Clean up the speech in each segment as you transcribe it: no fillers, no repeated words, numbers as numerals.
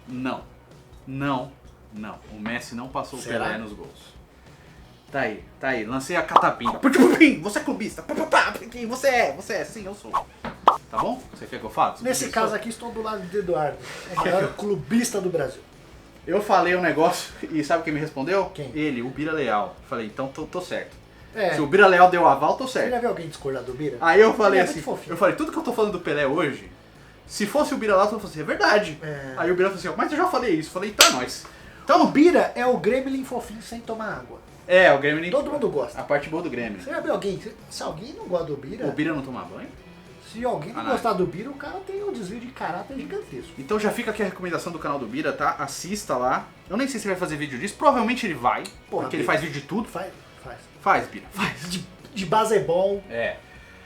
Não. Não. Não. O Messi não passou Será? o Pelé nos gols. Tá aí. Lancei a catapinga. Você é clubista. Você é. Sim, eu sou. Tá bom? Você quer que eu fale? Nesse caso aqui, estou do lado de Eduardo, o maior clubista do Brasil. Eu falei um negócio e sabe quem me respondeu? Quem? Ele, o Bira Leal. Falei, então tô certo. É, Se o Bira Leal deu aval, tô você certo. já viu alguém discordar do Bira? Aí eu falei Ele é assim, muito fofinho. eu falei, tudo que eu tô falando do Pelé hoje, se fosse o Bira Leal, eu falei assim, é verdade. É. Aí o Bira falou assim, mas eu já falei isso. Eu falei, tá, nós. Então o Bira é o Gremlin fofinho sem tomar água. É, o Grêmio... Todo mundo gosta. A parte boa do Grêmio. Você já viu alguém, se alguém não gosta do Bira, O Bira não toma banho? se alguém não Ah, não. gostar do Bira, o cara tem um desvio de caráter gigantesco. Então já fica aqui a recomendação do canal do Bira, tá? Assista lá. Eu nem sei se ele vai fazer vídeo disso, provavelmente ele vai, Porra, porque ele Bira. faz vídeo de tudo. Faz. Faz, Bira, faz. De baseball. É.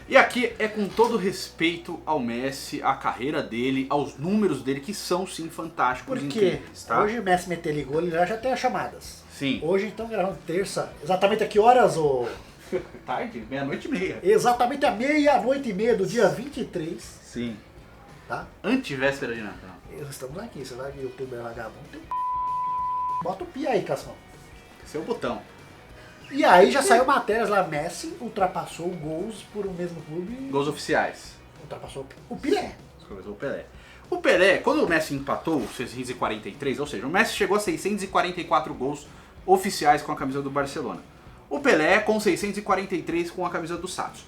E aqui é com todo respeito ao Messi, à carreira dele, aos números dele, que são sim fantásticos, Porque incríveis, tá? hoje o Messi meter ele gol, ele já tem as chamadas. Sim. Hoje então gravando terça, exatamente a que horas, ô? Tarde, meia-noite e meia. Exatamente a meia-noite e meia do dia 23, Sim. tá? Antivéspera de Natal. Estamos aqui, você vai ver o youtuber vagabundo. Bota o pi aí, Cascão. Esse é o botão. E aí já saiu matérias lá, Messi ultrapassou gols por um mesmo clube, Gols oficiais. ultrapassou o Pelé. O Pelé. O Pelé, quando o Messi empatou os 643, ou seja, o Messi chegou a 644 gols oficiais com a camisa do Barcelona. O Pelé com 643 com a camisa do Santos.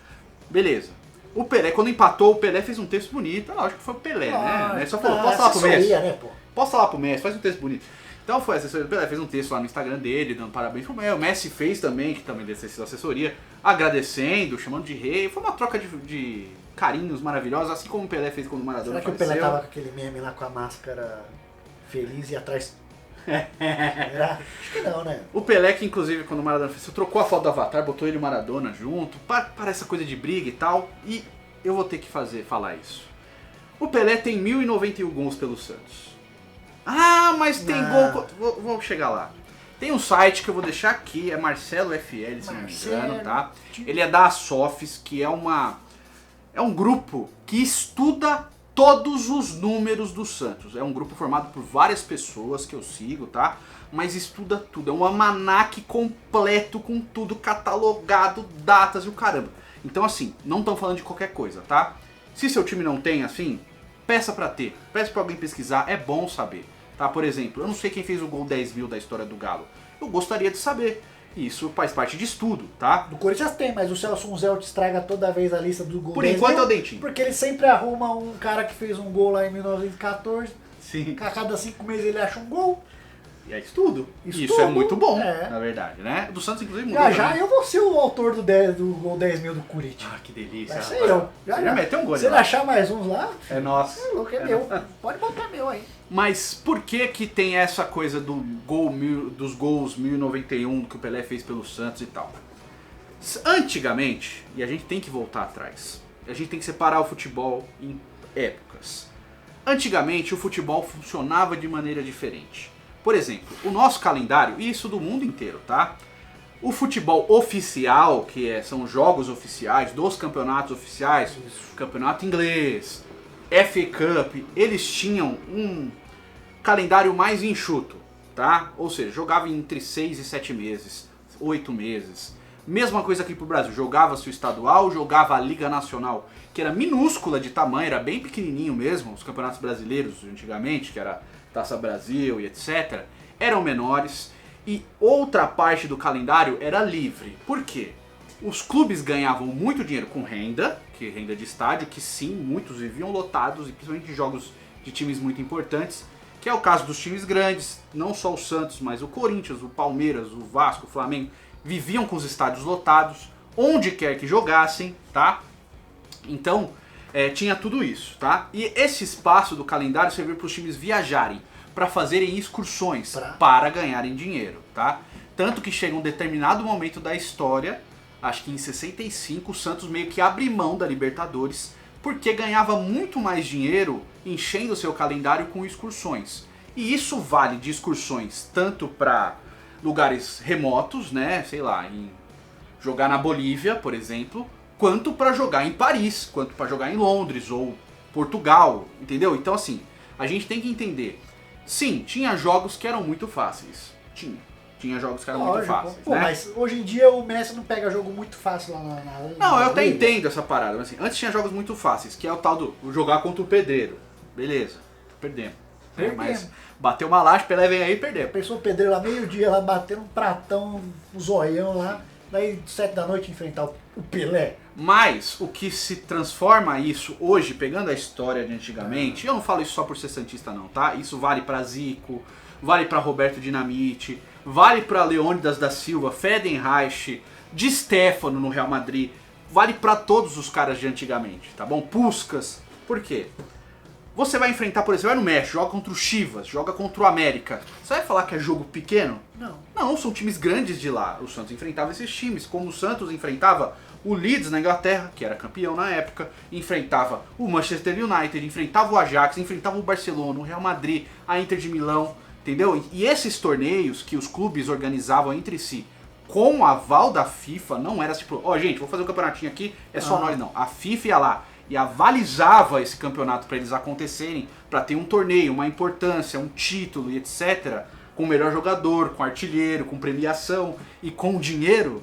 Beleza. O Pelé, quando empatou, o Pelé fez um texto bonito. Lógico que foi o Pelé, né? Ele só falou, posso falar pro Messi? assessoria, né, pô? Posso falar pro Messi, faz um texto bonito. Então foi a assessoria do Pelé, fez um texto lá no Instagram dele, dando parabéns pro Messi. O Messi fez também, que também deve ter sido assessoria, agradecendo, chamando de rei. Foi uma troca de carinhos maravilhosos, assim como o Pelé fez quando o Maradona Será que o faleceu. Pelé tava com aquele meme lá com a máscara feliz e atrás... Era? Acho que não, né? O Pelé, que inclusive quando o Maradona fez, trocou a foto do Avatar, botou ele e o Maradona junto, para essa coisa de briga e tal, e eu vou ter que falar isso. O Pelé tem 1091 gols pelo Santos. Ah, mas tem gol... Vou chegar lá. Tem um site que eu vou deixar aqui, é Marcelo FL, se não me engano, tá? Ele é da Asofis, que é um grupo que estuda todos os números do Santos. É um grupo formado por várias pessoas que eu sigo, tá? Mas estuda tudo. É um almanaque completo com tudo catalogado, datas e o caramba. Então assim, não estão falando de qualquer coisa, tá? Se seu time não tem, assim, peça pra ter. Peça pra alguém pesquisar, é bom saber. Tá? Por exemplo, eu não sei quem fez o gol 10.000 da história do Galo. Eu gostaria de saber. Isso faz parte de estudo, tá? Do Corinthians tem, mas o Celso Zelt estraga toda vez a lista do gol. Por enquanto é o Dentinho. Porque ele sempre arruma um cara que fez um gol lá em 1914. Sim. A cada 5 meses ele acha um gol. E é estudo. Isso Estudo, é muito bom, é. na verdade, né? Do Santos, inclusive, mudou. Já também. eu vou ser o autor do gol 10.000 do Corinthians. Ah, que delícia. Vai ser eu. Você já meteu um gol, Se ele né? achar mais uns lá, É nosso. é louco, é meu. Pode botar meu aí. Mas por que que tem essa coisa do dos gols 1091 que o Pelé fez pelo Santos e tal? Antigamente, e a gente tem que voltar atrás, a gente tem que separar o futebol em épocas. Antigamente o futebol funcionava de maneira diferente. Por exemplo, o nosso calendário, e isso do mundo inteiro, tá? O futebol oficial, são os jogos oficiais dos campeonatos oficiais, campeonato inglês, FA Cup, eles tinham um calendário mais enxuto, tá? Ou seja, jogava entre 6 e 7 meses, 8 meses. Mesma coisa aqui pro Brasil, jogava-se o estadual, jogava a Liga Nacional, que era minúscula de tamanho, era bem pequenininho mesmo, os campeonatos brasileiros antigamente, que era Taça Brasil e etc., eram menores. E outra parte do calendário era livre. Por quê? Os clubes ganhavam muito dinheiro com renda, que é renda de estádio, que sim, muitos viviam lotados, e principalmente de jogos de times muito importantes, que é o caso dos times grandes, não só o Santos, mas o Corinthians, o Palmeiras, o Vasco, o Flamengo, viviam com os estádios lotados, onde quer que jogassem, tá? Então, tinha tudo isso, tá? E esse espaço do calendário serviu para os times viajarem, para fazerem excursões, para ganharem dinheiro, tá? Tanto que chega um determinado momento da história, acho que em 65, o Santos meio que abre mão da Libertadores, porque ganhava muito mais dinheiro enchendo o seu calendário com excursões. E isso vale de excursões tanto para lugares remotos, né, sei lá, em jogar na Bolívia, por exemplo, quanto para jogar em Paris, quanto para jogar em Londres ou Portugal, entendeu? Então assim, a gente tem que entender Sim, tinha jogos que eram muito fáceis. Tinha jogos que eram muito fáceis. Pô, né? mas hoje em dia o Messi não pega jogo muito fácil lá na Não, eu até liga. entendo essa parada. Mas, assim, antes tinha jogos muito fáceis, que é o tal do jogar contra o pedreiro. Beleza, perdemos. Mas bateu uma laje, Pelé vem aí e perdemos. Pensou o pedreiro lá meio-dia, lá batendo um pratão, um zoião lá. Daí 7 da noite enfrentar o Pelé. Mas o que se transforma isso hoje, pegando a história de antigamente, eu não falo isso só por ser santista não, tá? Isso vale pra Zico, vale pra Roberto Dinamite, vale pra Leônidas da Silva, Friedenreich, Di Stéfano no Real Madrid, vale pra todos os caras de antigamente, tá bom? Puskás. Por quê? Você vai enfrentar, por exemplo, vai no México, joga contra o Chivas, joga contra o América. Você vai falar que é jogo pequeno? Não. Não, são times grandes de lá. O Santos enfrentava esses times, como o Santos enfrentava o Leeds na Inglaterra, que era campeão na época, enfrentava o Manchester United, enfrentava o Ajax, enfrentava o Barcelona, o Real Madrid, a Inter de Milão, entendeu? E esses torneios que os clubes organizavam entre si, com o aval da FIFA, não era tipo, ó, gente, vou fazer um campeonatinho aqui, é só nós não. A FIFA ia lá e avalizava esse campeonato para eles acontecerem, para ter um torneio, uma importância, um título e etc., com o melhor jogador, com artilheiro, com premiação e com dinheiro.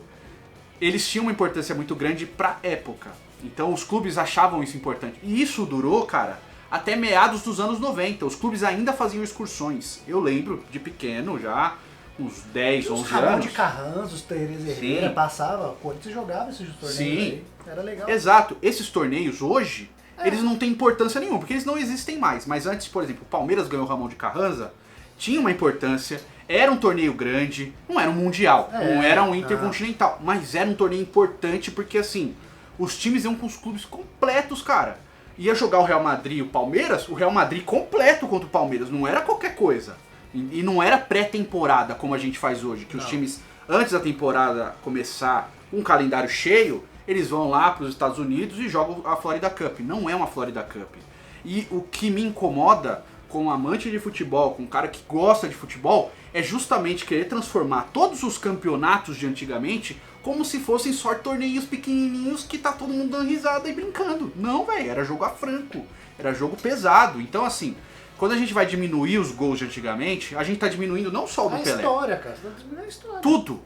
Eles tinham uma importância muito grande pra época. Então os clubes achavam isso importante. E isso durou, cara, até meados dos anos 90. Os clubes ainda faziam excursões. Eu lembro de pequeno já, uns 10, 11 Ramon anos. de Carranza, os Tereza Herrera, passava, o Corinthians jogava esses torneios aí. Era legal. Exato. Esses torneios hoje, eles não têm importância nenhuma, porque eles não existem mais. Mas antes, por exemplo, o Palmeiras ganhou o Ramon de Carranza, tinha uma importância, era um torneio grande, não era um mundial, não era um intercontinental, mas era um torneio importante porque assim, os times iam com os clubes completos, cara. Ia jogar o Real Madrid e o Palmeiras, o Real Madrid completo contra o Palmeiras, não era qualquer coisa. E não era pré-temporada como a gente faz hoje, que os times, antes da temporada começar, com um calendário cheio, eles vão lá para os Estados Unidos e jogam a Florida Cup. Não é uma Florida Cup. E o que me incomoda como amante de futebol, com um cara que gosta de futebol, é justamente querer transformar todos os campeonatos de antigamente como se fossem só torneios pequenininhos que tá todo mundo dando risada e brincando. Não, velho, era jogo a franco, era jogo pesado. Então, assim, quando a gente vai diminuir os gols de antigamente, a gente tá diminuindo não só o do Pelé. A história, cara, você tá diminuindo a história. Tudo,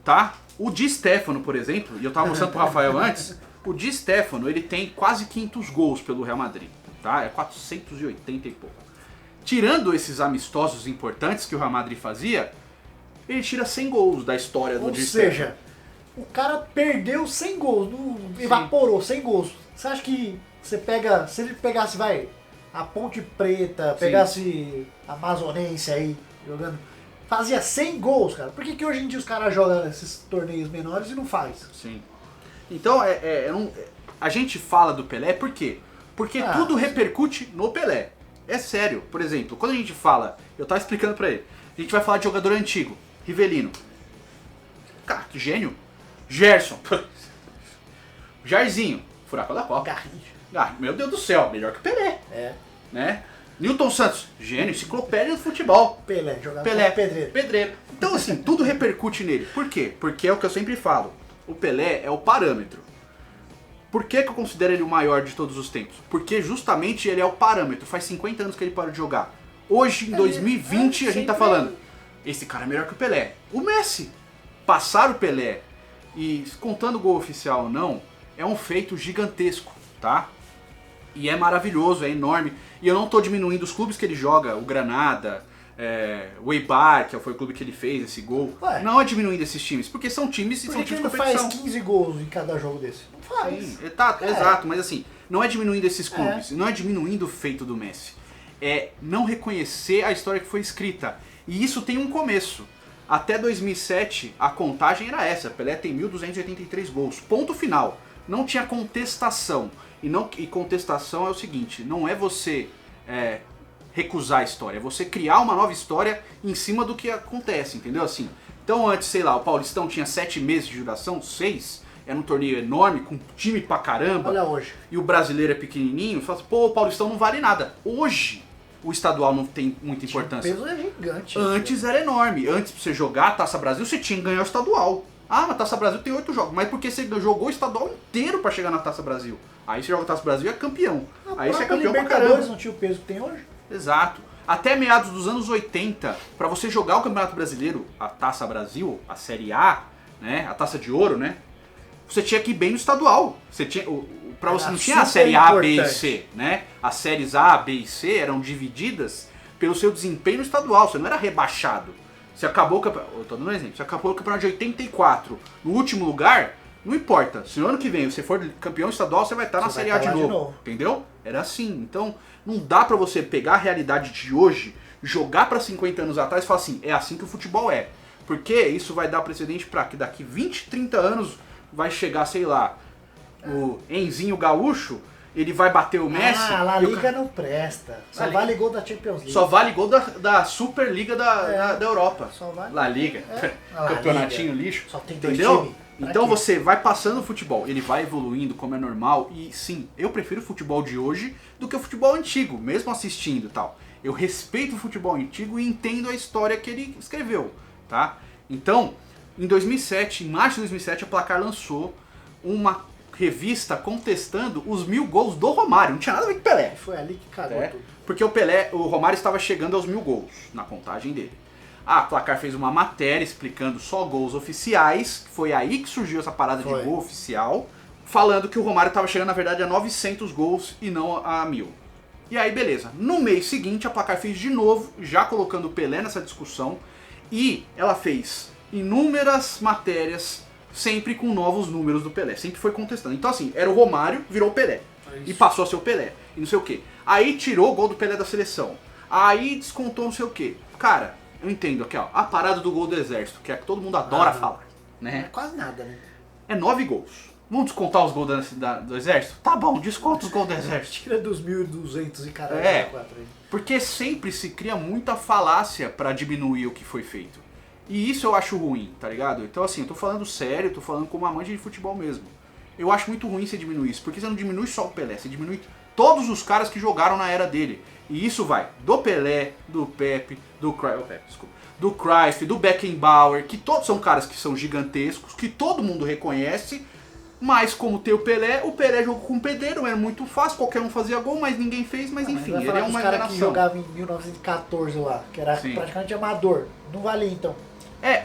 tá? O Di Stéfano, por exemplo, e eu tava mostrando pro Rafael antes, o Di Stéfano, ele tem quase 500 gols pelo Real Madrid, tá? É 480 e pouco. Tirando esses amistosos importantes que o Real Madrid fazia, ele tira 100 gols da história do Di Stéfano. Ou seja, o cara perdeu 100 gols, evaporou 100 gols. Você acha que você pega, se ele pegasse, vai, a Ponte Preta, pegasse a Amazonense aí, jogando, fazia 100 gols, cara. Por que hoje em dia os caras jogam esses torneios menores e não faz? Sim. Então, a gente fala do Pelé por quê? Porque tudo repercute no Pelé. É sério. Por exemplo, quando a gente fala, eu tava explicando pra ele, a gente vai falar de jogador antigo, Rivelino. Cara, que gênio. Gerson. Jairzinho. Furacão da Copa. Meu Deus do céu, melhor que o Pelé. Né? Newton Santos, gênio, enciclopédia do futebol. Pelé, jogador pedreiro. Então, assim, tudo repercute nele. Por quê? Porque é o que eu sempre falo. O Pelé é o parâmetro. Por que eu considero ele o maior de todos os tempos? Porque justamente ele é o parâmetro. Faz 50 anos que ele parou de jogar. Hoje, em 2020, a gente tá falando, esse cara é melhor que o Pelé. O Messi. Passar o Pelé, e contando o gol oficial ou não, é um feito gigantesco, tá? E é maravilhoso, é enorme. E eu não tô diminuindo os clubes que ele joga, o Granada, o Eibar, que foi o clube que ele fez esse gol. Não é diminuindo esses times, porque são times Por são que times ele de competição. faz 15 gols em cada jogo desse? Não faz. Sim, exato, mas assim, não é diminuindo esses clubes, não é diminuindo o feito do Messi. É não reconhecer a história que foi escrita. E isso tem um começo. Até 2007, a contagem era essa. Pelé tem 1.283 gols. Ponto final. Não tinha contestação. E contestação é o seguinte, não é você recusar a história, é você criar uma nova história em cima do que acontece, entendeu? Assim, então antes, sei lá, o Paulistão tinha 7 meses de duração, 6, era um torneio enorme, com time pra caramba. Olha hoje. E o brasileiro é pequenininho, fala assim, pô, o Paulistão não vale nada. Hoje, o estadual não tem muita importância. O peso é gigante. Antes era enorme. Antes, pra você jogar a Taça Brasil, você tinha que ganhar o estadual. Ah, mas a Taça Brasil tem 8 jogos. Mas porque você jogou o estadual inteiro pra chegar na Taça Brasil. Aí você joga a Taça Brasil e é campeão. Aí você é campeão pra caramba. Não tinha o peso que tem hoje? Exato. Até meados dos anos 80, para você jogar o Campeonato Brasileiro, a Taça Brasil, a Série A, né, a Taça de Ouro, né, você tinha que ir bem no estadual. Você tinha, pra você não tinha a Série A, B e C, né? As séries A, B e C eram divididas pelo seu desempenho no estadual, você não era rebaixado. Você acabou o campeonato, eu tô dando um exemplo, você acabou o campeonato de 84 no último lugar, não importa, se no ano que vem você for campeão estadual, você vai estar na Série A de novo, entendeu? Era assim, então não dá pra você pegar a realidade de hoje, jogar pra 50 anos atrás e falar assim, é assim que o futebol é. Porque isso vai dar precedente pra que daqui 20, 30 anos vai chegar, sei lá, o Enzinho Gaúcho, ele vai bater o Messi. Ah, a La Liga não presta. Só vale gol da Champions League. Só vale gol da Superliga da Europa. Só vale. La Liga. Campeonatinho lixo. Só tem dois entendeu? times. Então você vai passando o futebol, ele vai evoluindo como é normal. E sim, eu prefiro o futebol de hoje do que o futebol antigo, mesmo assistindo e tal. Eu respeito o futebol antigo e entendo a história que ele escreveu, tá? Então, em 2007, em março de 2007, a Placar lançou uma revista contestando os 1000 gols do Romário. Não tinha nada a ver com o Pelé. Foi ali que cagou tudo. Porque o Romário estava chegando aos 1000 gols na contagem dele. A Placar fez uma matéria explicando só gols oficiais. Foi aí que surgiu essa parada de gol oficial. Falando que o Romário estava chegando, na verdade, a 900 gols e não a 1000. E aí, beleza. No mês seguinte, a Placar fez de novo, já colocando o Pelé nessa discussão. E ela fez inúmeras matérias, sempre com novos números do Pelé. Sempre foi contestando. Então assim, era o Romário, virou o Pelé. E passou a ser o Pelé. E não sei o quê. Aí tirou o gol do Pelé da seleção. Aí descontou não sei o quê. Cara, eu entendo aqui, ó. A parada do gol do Exército, que é que todo mundo adora falar. Né? É quase nada, né? É 9 gols. Vamos descontar os gols do Exército? Tá bom, desconta os gols do Exército. Tira dos 1.200 e caralho. Porque sempre se cria muita falácia pra diminuir o que foi feito. E isso eu acho ruim, tá ligado? Então assim, eu tô falando sério, tô falando como amante de futebol mesmo. Eu acho muito ruim você diminuir isso, porque você não diminui só o Pelé, você diminui todos os caras que jogaram na era dele. E isso vai do Pelé, do Pepe, do Cruyff, do Beckenbauer, que todos são caras que são gigantescos, que todo mundo reconhece, mas como tem o Pelé jogou com o pedreiro, era muito fácil, qualquer um fazia gol, mas ninguém fez, mas enfim, ele é uma cara que jogava em 1914 lá, que era praticamente amador, não valia então.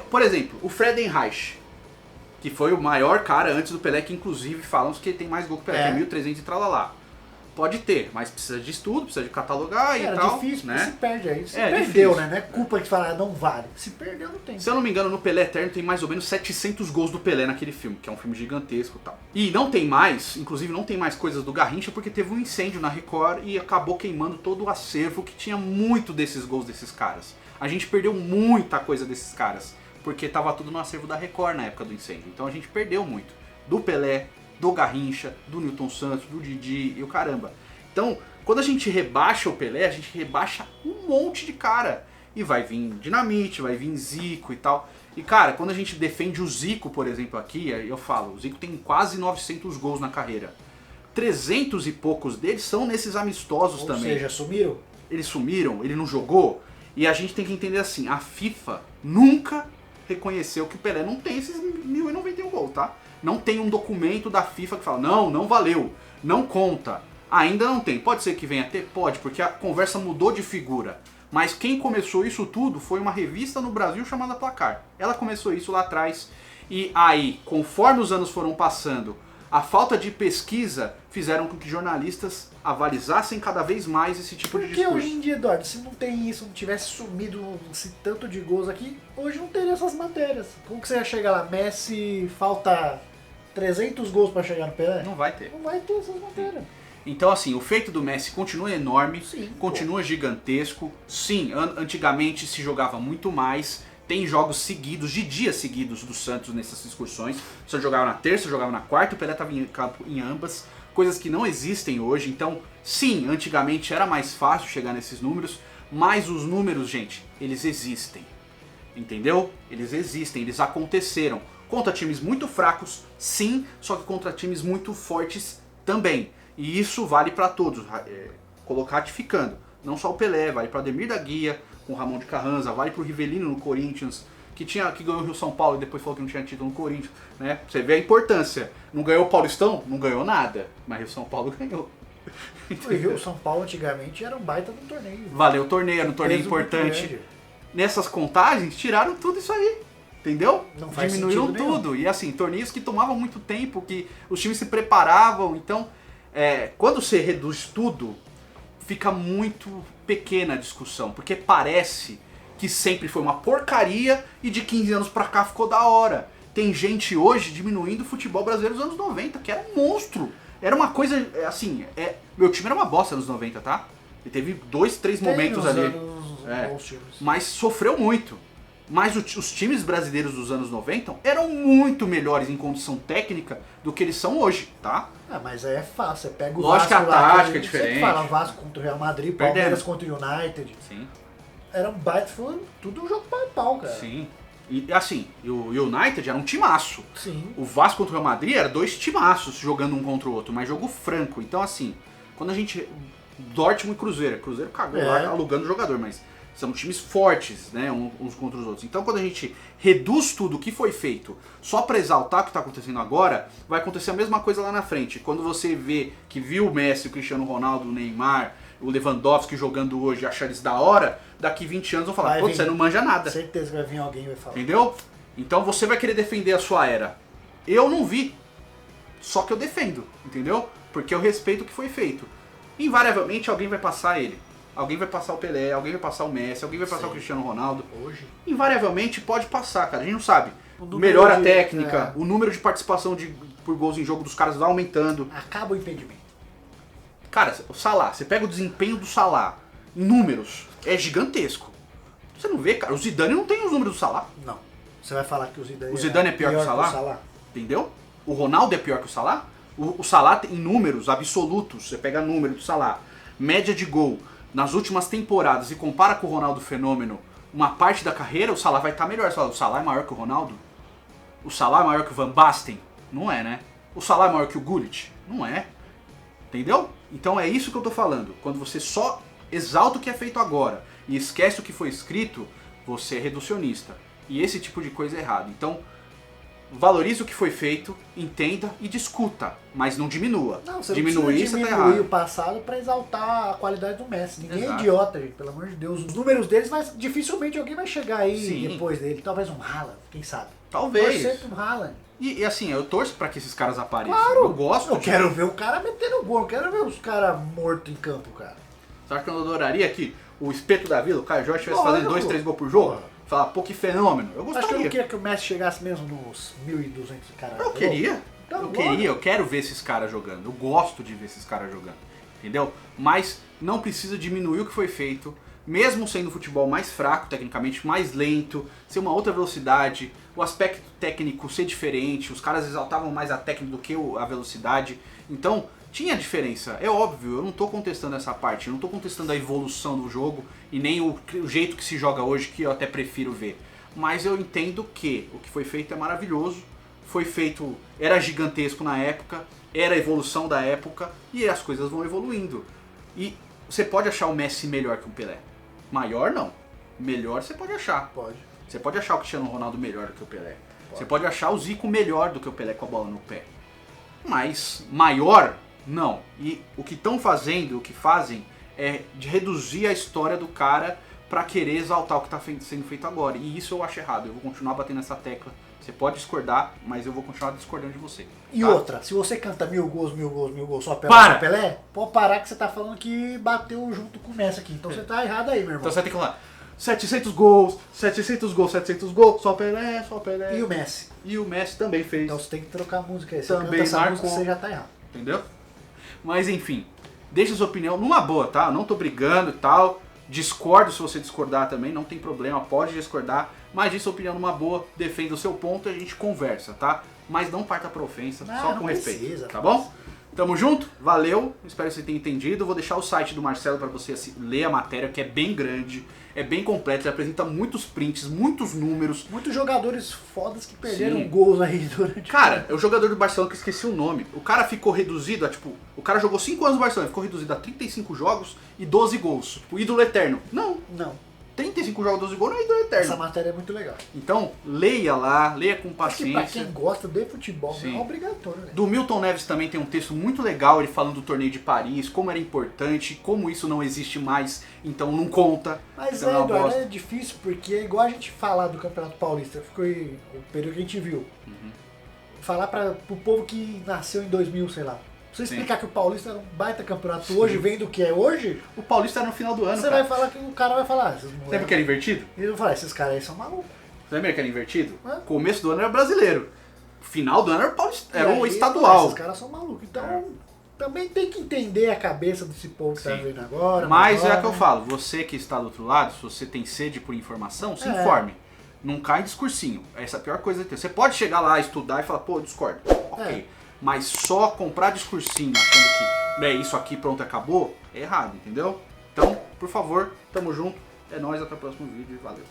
Por exemplo, o Friedenreich, que foi o maior cara antes do Pelé, que inclusive falam que ele tem mais gol que o Pelé, que é 1300 e tralalá. Pode ter, mas precisa de estudo, precisa de catalogar e tal. É difícil, né? Se perde aí. Se perdeu, difícil. Né? Não é culpa de falar, não vale. Se perdeu, não tem. Se eu não me engano, no Pelé Eterno tem mais ou menos 700 gols do Pelé naquele filme, que é um filme gigantesco e tal. E não tem mais, inclusive não tem mais coisas do Garrincha, porque teve um incêndio na Record e acabou queimando todo o acervo que tinha muito desses gols desses caras. A gente perdeu muita coisa desses caras, porque tava tudo no acervo da Record na época do incêndio. Então a gente perdeu muito. Do Pelé, do Garrincha, do Newton Santos, do Didi e o caramba. Então, quando a gente rebaixa o Pelé, a gente rebaixa um monte de cara. E vai vir Dinamite, vai vir Zico e tal. E cara, quando a gente defende o Zico, por exemplo, aqui, eu falo, o Zico tem quase 900 gols na carreira. 300 e poucos deles são nesses amistosos também. Ou seja, sumiram? Eles sumiram, ele não jogou. E a gente tem que entender assim, a FIFA nunca reconheceu que o Pelé não tem esses 1091 gols, tá? Não tem um documento da FIFA que fala, não valeu, não conta. Ainda não tem. Pode ser que venha a ter? Pode, porque a conversa mudou de figura. Mas quem começou isso tudo foi uma revista no Brasil chamada Placar. Ela começou isso lá atrás. E aí, conforme os anos foram passando, a falta de pesquisa fizeram com que jornalistas avalizassem cada vez mais esse tipo de discurso. Porque hoje em dia, Eduardo, se não tem isso, não tivesse sumido esse tanto de gols aqui, hoje não teria essas matérias. Como que você ia chegar lá? Messi, falta 300 gols para chegar no Pelé? Não vai ter. Não vai ter essas matérias. Então assim, o feito do Messi continua enorme, sim, continua gigantesco. Sim, antigamente se jogava muito mais. Tem jogos seguidos, de dias seguidos do Santos nessas excursões. O Santos jogava na terça, jogava na quarta, o Pelé estava em campo em ambas. Coisas que não existem hoje. Então, sim, antigamente era mais fácil chegar nesses números. Mas os números, gente, eles existem. Entendeu? Eles existem, eles aconteceram. Contra times muito fracos, sim, só que contra times muito fortes também. E isso vale para todos, ratificando. Não só o Pelé, vale para Ademir da Guia, com o Ramon de Carranza, vale para o Rivelino no Corinthians, que ganhou o Rio São Paulo e depois falou que não tinha título no Corinthians. Né? Você vê a importância. Não ganhou o Paulistão? Não ganhou nada, mas o Rio São Paulo ganhou. O São Paulo antigamente era um baita de um torneio. Valeu o torneio, era um torneio Peso muito importante. grande. Nessas contagens, tiraram tudo isso aí. Entendeu? Não faz Diminuíram sentido nenhum. tudo. E assim, torneios que tomavam muito tempo, que os times se preparavam. Então, quando você reduz tudo, fica muito pequena a discussão. Porque parece que sempre foi uma porcaria e de 15 anos pra cá ficou da hora. Tem gente hoje diminuindo o futebol brasileiro dos anos 90, que era um monstro. Era uma coisa, assim, meu time era uma bosta nos 90, tá? E teve 2, 3 momentos ali. Bons times. Mas sofreu muito. Mas os times brasileiros dos anos 90 eram muito melhores em condição técnica do que eles são hoje, tá? Mas aí é fácil, você pega o Lógico Vasco que a lá, tática é diferente. Você fala Vasco contra o Real Madrid, Perdemos. Palmeiras contra o United. Sim. Era um baita, foi tudo um jogo pau a pau, cara. Sim. E assim, o United era um timaço. Sim. O Vasco contra o Real Madrid era 2 timaços jogando um contra o outro, mas jogo franco. Então assim, quando a gente... Dortmund e Cruzeiro cagou lá alugando o jogador, mas são times fortes, né, uns contra os outros. Então quando a gente reduz tudo o que foi feito só pra exaltar o que tá acontecendo agora, vai acontecer a mesma coisa lá na frente. Quando você viu o Messi, o Cristiano Ronaldo, o Neymar, o Lewandowski jogando hoje e achar eles da hora, daqui 20 anos vão falar, pô, você não manja nada. Certeza que vai vir alguém e vai falar. Entendeu? Então você vai querer defender a sua era. Eu não vi. Só que eu defendo, entendeu? Porque eu respeito o que foi feito. Invariavelmente alguém vai passar ele. Alguém vai passar o Pelé, alguém vai passar o Messi, alguém vai passar o Cristiano Ronaldo. Hoje. Invariavelmente pode passar, cara. A gente não sabe. O Melhora a técnica, o número de participação por gols em jogo dos caras vai aumentando. Acaba o impedimento. Cara, o Salah, você pega o desempenho do Salah em números, é gigantesco. Você não vê, cara. O Zidane não tem os números do Salah. Não. Você vai falar que o Zidane é pior que o Salah? Entendeu? O Ronaldo é pior que o Salah? O Salah tem números absolutos. Você pega número do Salah, média de gol nas últimas temporadas e compara com o Ronaldo Fenômeno, uma parte da carreira, o Salah vai estar melhor. O Salah é maior que o Ronaldo? O Salah é maior que o Van Basten? Não é, né? O Salah é maior que o Gullit? Não é. Entendeu? Então é isso que eu tô falando. Quando você só exalta o que é feito agora e esquece o que foi escrito, você é reducionista. E esse tipo de coisa é errado. Então, valorize o que foi feito, entenda e discuta, mas não diminua. Não, você Diminuir, não você precisa tá diminuir errado. o passado pra exaltar a qualidade do Messi. Ninguém Exato. é idiota, gente, pelo amor de Deus. Os números deles, mas dificilmente alguém vai chegar aí Sim. depois dele. Talvez um Haaland, quem sabe. Talvez. Torcer pro Haaland. E assim, eu torço pra que esses caras apareçam. Claro. Eu gosto. Eu quero ver o cara metendo gol, eu quero ver os caras mortos em campo, cara. Sabe que eu adoraria que o espeto da vila, o Caio Jorge, estivesse Olha, fazendo 2, 3 gols por jogo? Porra. Falar, pô, que fenômeno. Eu Acho que eu gostaria. não queria que o Messi chegasse mesmo nos 1.200 caras. Eu queria. Então, Eu quero ver esses caras jogando. Eu gosto de ver esses caras jogando. Entendeu? Mas não precisa diminuir o que foi feito. Mesmo sendo um futebol mais fraco, tecnicamente, mais lento, ser uma outra velocidade, o aspecto técnico ser diferente, os caras exaltavam mais a técnica do que a velocidade. Então, tinha diferença. É óbvio, eu não estou contestando essa parte, eu não estou contestando a evolução do jogo e nem o jeito que se joga hoje, que eu até prefiro ver. Mas eu entendo que o que foi feito é maravilhoso, foi feito, era gigantesco na época, era a evolução da época e as coisas vão evoluindo. E você pode achar o Messi melhor que o Pelé. Maior não. Melhor você pode achar. Pode. Você pode achar o Cristiano Ronaldo melhor do que o Pelé. Você pode achar o Zico melhor do que o Pelé com a bola no pé. Mas maior, não. E o que estão fazendo, o que fazem, é de reduzir a história do cara pra querer exaltar o que está sendo feito agora. E isso eu acho errado. Eu vou continuar batendo nessa tecla. Você pode discordar, mas eu vou continuar discordando de você. E tá? outra, se você canta 1000 gols, 1000 gols, 1000 gols, só Pelé, Para! só Pelé, pode parar que você tá falando que bateu junto com o Messi aqui. Então você tá errado aí, meu irmão. Então você vai ter que falar 700 gols, 700 gols, 700 gols, só Pelé, só Pelé. E o Messi? E o Messi também fez. Então você tem que trocar a música aí. Você Também canta essa marcou. música, você já tá errado. Entendeu? Mas enfim, deixa sua opinião numa boa, tá? Eu não tô brigando e tal. Discordo se você discordar também, não tem problema, pode discordar. Mas deixa sua opinião numa boa, defenda o seu ponto e a gente conversa, tá? Mas não parta pra ofensa, só não com respeito, precisa, tá bom? Tamo junto, valeu, espero que você tenha entendido. Vou deixar o site do Marcelo para você ler a matéria, que é bem grande, é bem completa, ele apresenta muitos prints, muitos números. Muitos jogadores fodas que perderam Sim. gols aí durante Cara, é o jogador do Barcelona que eu esqueci o nome. O cara ficou reduzido a, tipo, o cara jogou 5 anos no Barcelona, ficou reduzido a 35 jogos e 12 gols. O ídolo eterno. Não, Não. 35 jogos 12 gols não é ídolo Essa eterno. matéria é muito legal. Então, leia lá, leia com Acho que pra paciência. quem gosta de futebol, Sim. é obrigatório, né? Do Milton Neves também tem um texto muito legal, ele falando do torneio de Paris, como era importante, como isso não existe mais, então não conta. Mas então é uma Eduardo, bosta. é difícil porque é igual a gente falar do Campeonato Paulista, foi o período que a gente viu. Falar pro povo que nasceu em 2000, sei lá. Você explicar que o Paulista era um baita campeonato hoje, vendo o que é hoje, O Paulista era no final do ano, você cara. vai falar que o cara vai falar, esses moleques. Lembra que era invertido? Ele vai falar, esses caras aí são malucos. Lembra que era invertido? É. Começo do ano era brasileiro. Final do ano era o Paulista, era E o aí, estadual. Esses caras são malucos. Então, também tem que entender a cabeça desse povo que tá Sim. vendo agora. Mas é agora, o que eu né? falo, você que está do outro lado, se você tem sede por informação, se É. informe. Não cai em discursinho. Essa é a pior coisa que tem. Você pode chegar lá, estudar e falar, pô, discordo. Ok. É. Mas só comprar discursinho achando que é isso aqui, pronto, acabou, é errado, entendeu? Então, por favor, tamo junto. É nóis, até o próximo vídeo e valeu.